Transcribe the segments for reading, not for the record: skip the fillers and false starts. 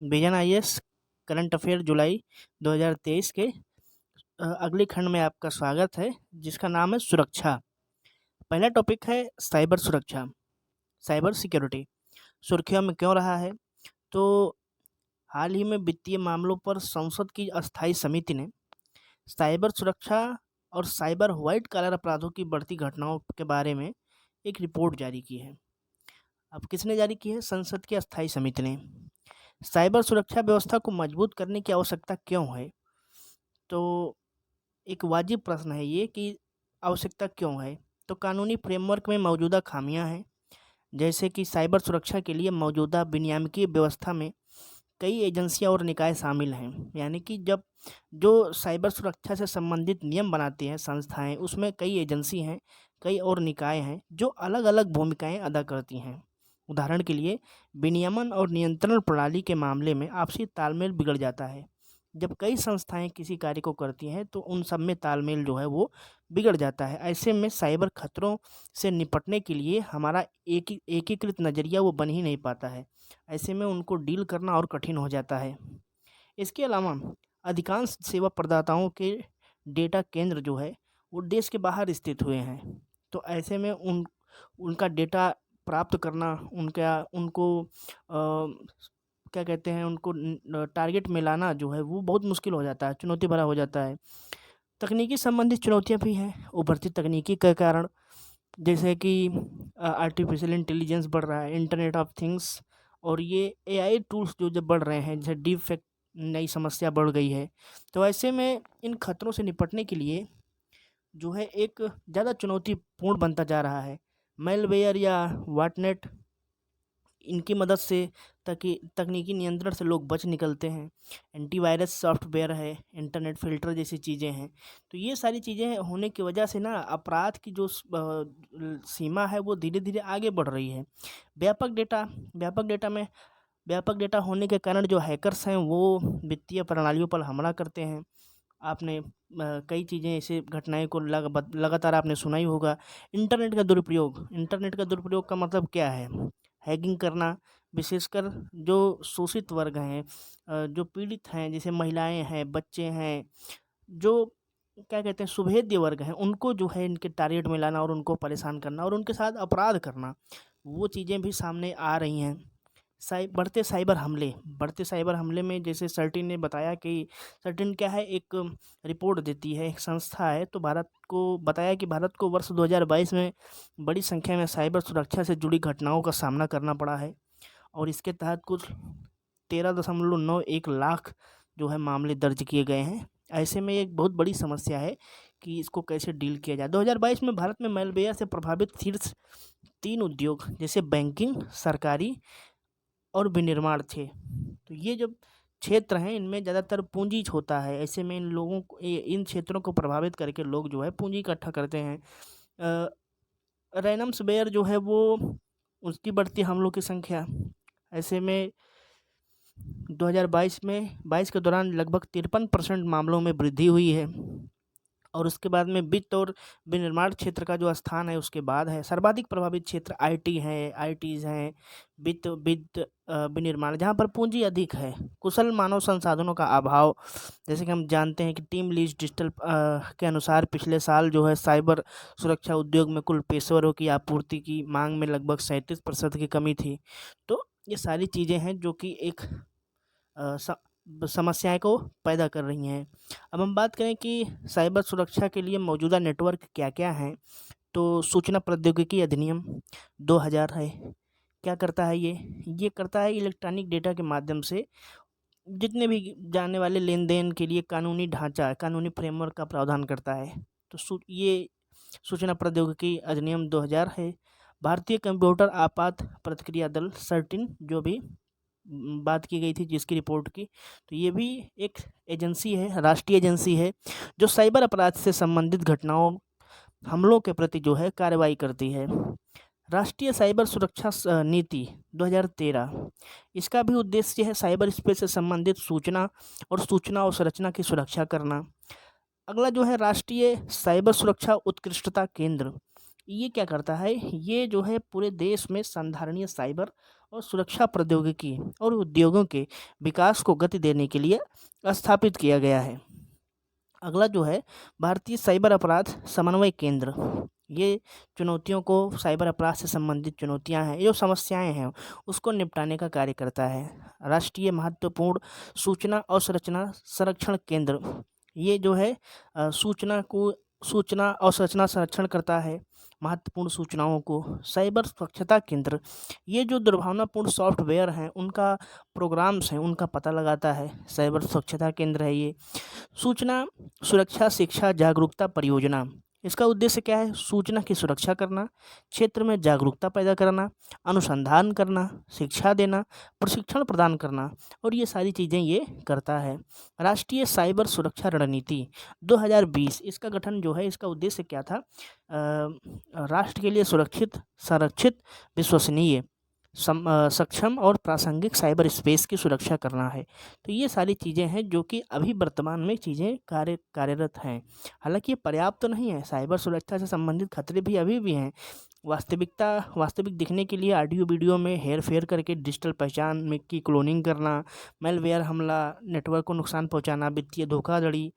Vision IAS current affair जुलाई 2023 के अगले खंड में आपका स्वागत है, जिसका नाम है सुरक्षा। पहला टॉपिक है साइबर सुरक्षा, साइबर सिक्योरिटी। सुर्खियों में क्यों रहा है? तो हाल ही में वित्तीय मामलों पर संसद की अस्थायी समिति ने साइबर सुरक्षा और साइबर व्हाइट कॉलर अपराधों की बढ़ती घटनाओं के बारे में एक रिपोर्ट जारी की है। अब किसने जारी की है? संसद की अस्थायी समिति ने। साइबर सुरक्षा व्यवस्था को मजबूत करने की आवश्यकता क्यों है? तो एक वाजिब प्रश्न है ये कि आवश्यकता क्यों है? तो कानूनी फ्रेमवर्क में मौजूदा खामियां हैं, जैसे कि साइबर सुरक्षा के लिए मौजूदा विनियामकीय व्यवस्था में कई एजेंसियां और निकाय शामिल हैं। यानी कि जब जो साइबर सुरक्षा से संबंधित नियम बनाती हैं संस्थाएं, उसमें कई एजेंसी हैं, कई और निकाय हैं जो अलग अलग भूमिकाएं अदा करती हैं। उदाहरण के लिए विनियमन और नियंत्रण प्रणाली के मामले में आपसी तालमेल बिगड़ जाता है। जब कई संस्थाएं किसी कार्य को करती हैं तो उन सब में तालमेल जो है वो बिगड़ जाता है। ऐसे में साइबर खतरों से निपटने के लिए हमारा एकीकृत नज़रिया वो बन ही नहीं पाता है। ऐसे में उनको डील करना और कठिन हो जाता है। इसके अलावा अधिकांश सेवा प्रदाताओं के डेटा केंद्र जो है वो देश के बाहर स्थित हुए हैं। तो ऐसे में उनका डेटा प्राप्त करना, उनका उनको क्या कहते हैं, उनको टारगेट में लाना जो है वो बहुत मुश्किल हो जाता है, चुनौती भरा हो जाता है। तकनीकी संबंधित चुनौतियाँ भी हैं उभरती तकनीकी के कारण, जैसे कि आर्टिफिशियल इंटेलिजेंस बढ़ रहा है, इंटरनेट ऑफ थिंग्स, और ये एआई टूल्स जो जब बढ़ रहे हैं, जैसे डीप फेक नई समस्या बढ़ गई है। तो ऐसे में इन खतरों से निपटने के लिए जो है एक ज़्यादा चुनौतीपूर्ण बनता जा रहा है। मेलवेयर या वाटनेट, इनकी मदद से ताकि तकनीकी नियंत्रण से लोग बच निकलते हैं। एंटीवायरस सॉफ्टवेयर है, इंटरनेट फ़िल्टर जैसी चीज़ें हैं। तो ये सारी चीज़ें होने की वजह से ना अपराध की जो सीमा है वो धीरे-धीरे आगे बढ़ रही है। व्यापक डेटा व्यापक डेटा में व्यापक डेटा होने के कारण जो हैकर्स हैं वो वित्तीय प्रणालियों पर हमला करते हैं। आपने कई चीज़ें ऐसे घटनाएँ को लगातार आपने सुना ही होगा। इंटरनेट का दुरुपयोग का मतलब क्या है? हैकिंग करना, विशेषकर जो शोषित वर्ग हैं, जो पीड़ित हैं, जैसे महिलाएँ हैं, बच्चे हैं, जो क्या कहते हैं सुभेद्य वर्ग हैं, उनको जो है इनके टारगेट में लाना और उनको परेशान करना और उनके साथ अपराध करना, वो चीज़ें भी सामने आ रही हैं। बढ़ते साइबर हमले में जैसे सर्टिन ने बताया कि सर्टिन क्या है, एक रिपोर्ट देती है, एक संस्था है। तो भारत को बताया कि भारत को वर्ष 2022 में बड़ी संख्या में साइबर सुरक्षा से जुड़ी घटनाओं का सामना करना पड़ा है, और इसके तहत कुछ 13.91 लाख जो है मामले दर्ज किए गए हैं। ऐसे में एक बहुत बड़ी समस्या है कि इसको कैसे डील किया जाए। 2022 में भारत में मैलवेयर से प्रभावित शीर्ष 3 उद्योग जैसे बैंकिंग, सरकारी और विनिर्माण थे। तो ये जो क्षेत्र हैं इनमें ज़्यादातर पूँजी होता है। ऐसे में इन लोगों को इन क्षेत्रों को प्रभावित करके लोग जो है पूँजी इकट्ठा करते हैं। अ, रैनम्सवेयर जो है वो उसकी बढ़ती हमलों की संख्या, ऐसे में 2022 के दौरान लगभग 53% मामलों में वृद्धि हुई है। और उसके बाद में वित्त और विनिर्माण क्षेत्र का जो स्थान है उसके बाद है। सर्वाधिक प्रभावित क्षेत्र आईटी है, आईटीज़ हैं, वित्त वित्त विनिर्माण, जहाँ पर पूँजी अधिक है। कुशल मानव संसाधनों का अभाव, जैसे कि हम जानते हैं कि टीम लीज डिजिटल के अनुसार पिछले साल जो है साइबर सुरक्षा उद्योग में कुल पेशेवरों की आपूर्ति की मांग में लगभग 37% की कमी थी। तो ये सारी चीज़ें हैं जो कि एक समस्याएँ को पैदा कर रही हैं। अब हम बात करें कि साइबर सुरक्षा के लिए मौजूदा नेटवर्क क्या-क्या हैं, तो सूचना प्रौद्योगिकी अधिनियम 2000 है। क्या करता है ये? ये करता है इलेक्ट्रॉनिक डेटा के माध्यम से जितने भी जाने वाले लेन-देन के लिए कानूनी ढाँचा, कानूनी फ्रेमवर्क का प्रावधान करता है। तो ये सूचना प्रौद्योगिकी अधिनियम 2000 है। भारतीय कंप्यूटर आपात प्रतिक्रिया दल सर्टिन, जो भी बात की गई थी जिसकी रिपोर्ट की, तो ये भी एक एजेंसी है, राष्ट्रीय एजेंसी है, जो साइबर अपराध से संबंधित घटनाओं, हमलों के प्रति जो है कार्रवाई करती है। राष्ट्रीय साइबर सुरक्षा नीति 2013, इसका भी उद्देश्य है साइबर स्पेस से संबंधित सूचना अवसंरचना की सुरक्षा करना। अगला जो है राष्ट्रीय साइबर सुरक्षा उत्कृष्टता केंद्र, ये क्या करता है? ये जो है पूरे देश में संधारणीय साइबर और सुरक्षा प्रौद्योगिकी और उद्योगों के विकास को गति देने के लिए स्थापित किया गया है। अगला जो है भारतीय साइबर अपराध समन्वय केंद्र। ये चुनौतियों को, साइबर अपराध से संबंधित चुनौतियां हैं, ये जो समस्याएं हैं उसको निपटाने का कार्य करता है। राष्ट्रीय महत्वपूर्ण सूचना और संरक्षण केंद्र, ये जो है सूचना और संरक्षण करता है महत्वपूर्ण सूचनाओं को। साइबर सुरक्षता केंद्र, ये जो दुर्भावनापूर्ण सॉफ्टवेयर हैं उनका, प्रोग्राम्स हैं, उनका पता लगाता है। साइबर सुरक्षता केंद्र है ये। सूचना सुरक्षा शिक्षा जागरूकता परियोजना, इसका उद्देश्य क्या है? सूचना की सुरक्षा करना, क्षेत्र में जागरूकता पैदा करना, अनुसंधान करना, शिक्षा देना, प्रशिक्षण प्रदान करना, और ये सारी चीज़ें ये करता है। राष्ट्रीय साइबर सुरक्षा रणनीति 2020, इसका गठन जो है, इसका उद्देश्य क्या था? राष्ट्र के लिए सुरक्षित, संरक्षित, विश्वसनीय, सक्षम और प्रासंगिक साइबर स्पेस की सुरक्षा करना है। तो ये सारी चीज़ें हैं जो कि अभी वर्तमान में चीज़ें कार्यरत हैं। हालांकि ये पर्याप्त तो नहीं है, साइबर सुरक्षा से संबंधित खतरे भी अभी भी हैं। वास्तविक दिखने के लिए ऑडियो वीडियो में हेर फेर करके डिजिटल पहचान में की क्लोनिंग करना, मैलवेयर हमला, नेटवर्क को नुकसान पहुंचाना, वित्तीय धोखाधड़ी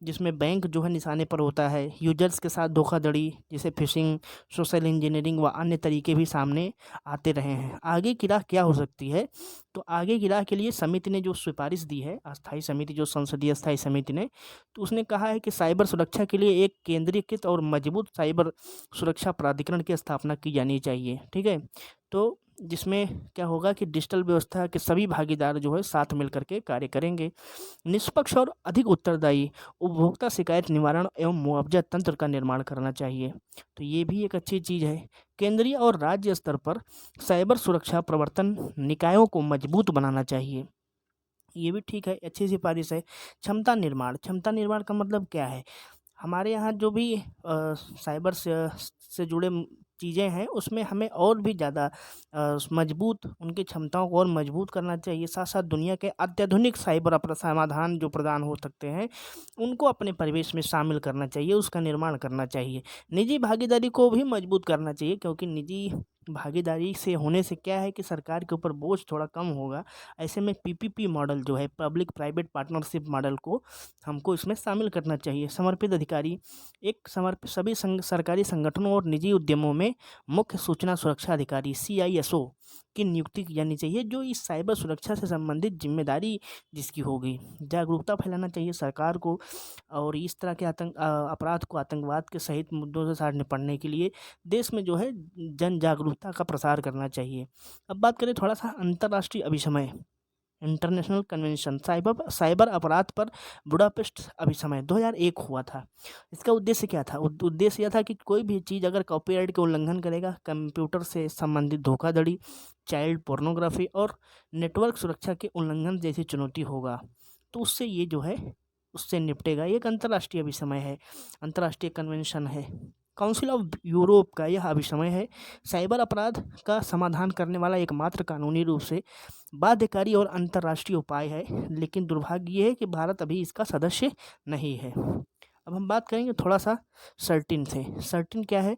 जिसमें बैंक जो है निशाने पर होता है, यूजर्स के साथ धोखाधड़ी जैसे फिशिंग, सोशल इंजीनियरिंग व अन्य तरीके भी सामने आते रहे हैं। आगे की राह क्या हो सकती है? तो आगे की राह के लिए समिति ने जो सिफारिश दी है, अस्थायी समिति, जो संसदीय स्थायी समिति ने, तो उसने कहा है कि साइबर सुरक्षा के लिए एक केंद्रीकृत और मजबूत साइबर सुरक्षा प्राधिकरण की स्थापना की जानी चाहिए। ठीक है, तो जिसमें क्या होगा कि डिजिटल व्यवस्था के सभी भागीदार जो है साथ मिलकर के कार्य करेंगे। निष्पक्ष और अधिक उत्तरदायी उपभोक्ता शिकायत निवारण एवं मुआवजा तंत्र का निर्माण करना चाहिए। तो ये भी एक अच्छी चीज़ है। केंद्रीय और राज्य स्तर पर साइबर सुरक्षा प्रवर्तन निकायों को मजबूत बनाना चाहिए। ये भी ठीक है, अच्छी सिफारिश है। क्षमता निर्माण का मतलब क्या है? हमारे यहाँ जो भी साइबर से जुड़े चीज़ें हैं उसमें हमें और भी ज़्यादा मजबूत, उनकी क्षमताओं को और मजबूत करना चाहिए। साथ साथ दुनिया के अत्याधुनिक साइबर समाधान जो प्रदान हो सकते हैं उनको अपने परिवेश में शामिल करना चाहिए, उसका निर्माण करना चाहिए। निजी भागीदारी को भी मजबूत करना चाहिए, क्योंकि निजी भागीदारी से होने से क्या है कि सरकार के ऊपर बोझ थोड़ा कम होगा। ऐसे में पीपीपी मॉडल जो है, पब्लिक प्राइवेट पार्टनरशिप मॉडल को हमको इसमें शामिल करना चाहिए। समर्पित अधिकारी, एक सभी सरकारी संगठनों और निजी उद्यमों में मुख्य सूचना सुरक्षा अधिकारी CISO की नियुक्ति की जानी चाहिए, जो इस साइबर सुरक्षा से संबंधित जिम्मेदारी जिसकी होगी। जागरूकता फैलाना चाहिए सरकार को, और इस तरह के अपराध को, आतंकवाद के सहित मुद्दों से साथ निपटने के लिए देश में जो है जन जागरूकता का प्रसार करना चाहिए। अब बात करें थोड़ा सा अंतर्राष्ट्रीय अभिसमय, इंटरनेशनल कन्वेंशन साइबर अपराध पर बुडापेस्ट अभिसमय 2001 हुआ था। इसका उद्देश्य क्या था? उद्देश्य यह था कि कोई भी चीज़ अगर कॉपीराइट के उल्लंघन करेगा, कंप्यूटर से संबंधित धोखाधड़ी, चाइल्ड पोर्नोग्राफी और नेटवर्क सुरक्षा के उल्लंघन जैसी चुनौती होगा, तो उससे ये जो है उससे निपटेगा। ये एक अंतर्राष्ट्रीय अभिसमय है, अंतर्राष्ट्रीय कन्वेंशन है। काउंसिल ऑफ यूरोप का यह अभिसमय है साइबर अपराध का समाधान करने वाला एकमात्र कानूनी रूप से बाध्यकारी और अंतर्राष्ट्रीय उपाय है, लेकिन दुर्भाग्य ये है कि भारत अभी इसका सदस्य नहीं है। अब हम बात करेंगे थोड़ा सा सर्टिन से। सर्टिन क्या है?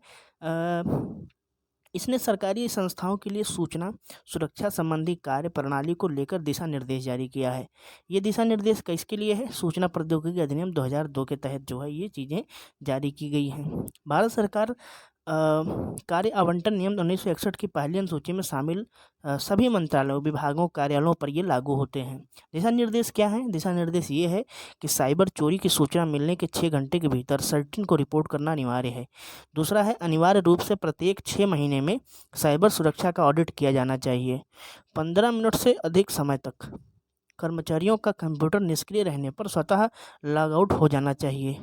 इसने सरकारी संस्थाओं के लिए सूचना सुरक्षा संबंधी कार्य प्रणाली को लेकर दिशा निर्देश जारी किया है। ये दिशा निर्देश किसके लिए है? सूचना प्रौद्योगिकी अधिनियम 2002 के तहत जो है ये चीज़ें जारी की गई हैं। भारत सरकार कार्य आवंटन नियम 1961 की पहली अनुसूची में शामिल सभी मंत्रालयों, विभागों, कार्यालयों पर ये लागू होते हैं। दिशा निर्देश क्या है? दिशा निर्देश ये है कि साइबर चोरी की सूचना मिलने के 6 घंटे के भीतर सर्टिन को रिपोर्ट करना अनिवार्य है। दूसरा है, अनिवार्य रूप से प्रत्येक 6 महीने में साइबर सुरक्षा का ऑडिट किया जाना चाहिए। 15 मिनट से अधिक समय तक कर्मचारियों का कंप्यूटर निष्क्रिय रहने पर स्वतः लॉग आउट हो जाना चाहिए।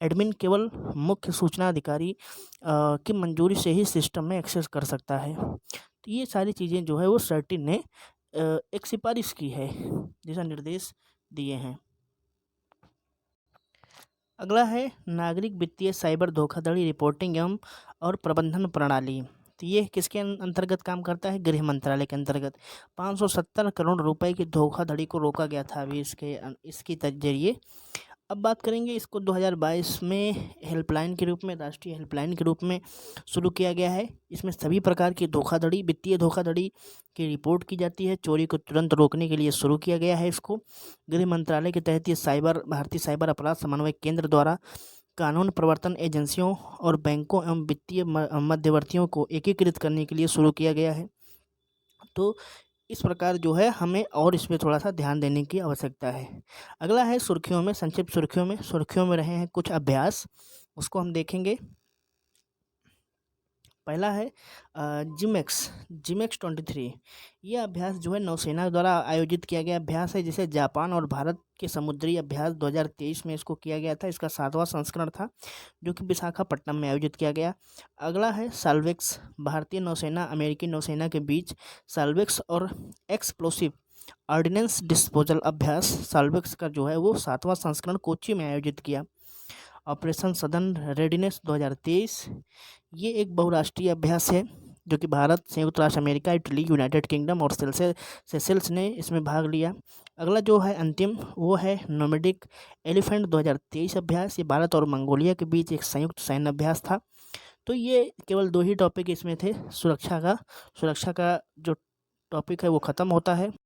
एडमिन केवल मुख्य सूचना अधिकारी की मंजूरी से ही सिस्टम में एक्सेस कर सकता है। तो ये सारी चीज़ें जो है वो सर्टिन ने एक सिफारिश की है, दिशा निर्देश दिए हैं। अगला है नागरिक वित्तीय साइबर धोखाधड़ी रिपोर्टिंग एवं और प्रबंधन प्रणाली। तो ये किसके अंतर्गत काम करता है? गृह मंत्रालय के अंतर्गत। 570 करोड़ रुपए की धोखाधड़ी को रोका गया था अभी इसके जरिए। अब बात करेंगे इसको 2022 में हेल्पलाइन के रूप में, राष्ट्रीय हेल्पलाइन के रूप में शुरू किया गया है। इसमें सभी प्रकार की धोखाधड़ी, वित्तीय धोखाधड़ी की रिपोर्ट की जाती है। चोरी को तुरंत रोकने के लिए शुरू किया गया है इसको। गृह मंत्रालय के तहत ये भारतीय साइबर अपराध समन्वय केंद्र द्वारा कानून प्रवर्तन एजेंसियों और बैंकों एवं वित्तीय मध्यवर्तियों को एकीकृत करने के लिए शुरू किया गया है। तो इस प्रकार जो है हमें और इसमें थोड़ा-सा ध्यान देने की आवश्यकता है। अगला है सुर्खियों में, संक्षिप्त सुर्खियों में रहे हैं कुछ अभ्यास, उसको हम देखेंगे। पहला है जिमेक्स 23। ये अभ्यास जो है नौसेना द्वारा आयोजित किया गया अभ्यास है, जिसे जापान और भारत के समुद्री अभ्यास 2023 में इसको किया गया था। इसका 7वां संस्करण था, जो कि विशाखापट्टनम में आयोजित किया गया। अगला है साल्वेक्स, भारतीय नौसेना अमेरिकी नौसेना के बीच साल्वेक्स और एक्सप्लोसिव ऑर्डिनेंस डिस्पोजल अभ्यास। साल्वेक्स का जो है वो 7वां संस्करण कोच्चि में आयोजित किया। ऑपरेशन सदर्न रेडिनेस 2023, ये एक बहुराष्ट्रीय अभ्यास है जो कि भारत, संयुक्त राष्ट्र अमेरिका, इटली, यूनाइटेड किंगडम और सेशेल्स ने इसमें भाग लिया। अगला जो है अंतिम, वो है नोमैडिक एलिफेंट 2023 अभ्यास। ये भारत और मंगोलिया के बीच एक संयुक्त सैन्य अभ्यास था। तो ये केवल 2 ही टॉपिक इसमें थे। सुरक्षा का जो टॉपिक है वो ख़त्म होता है।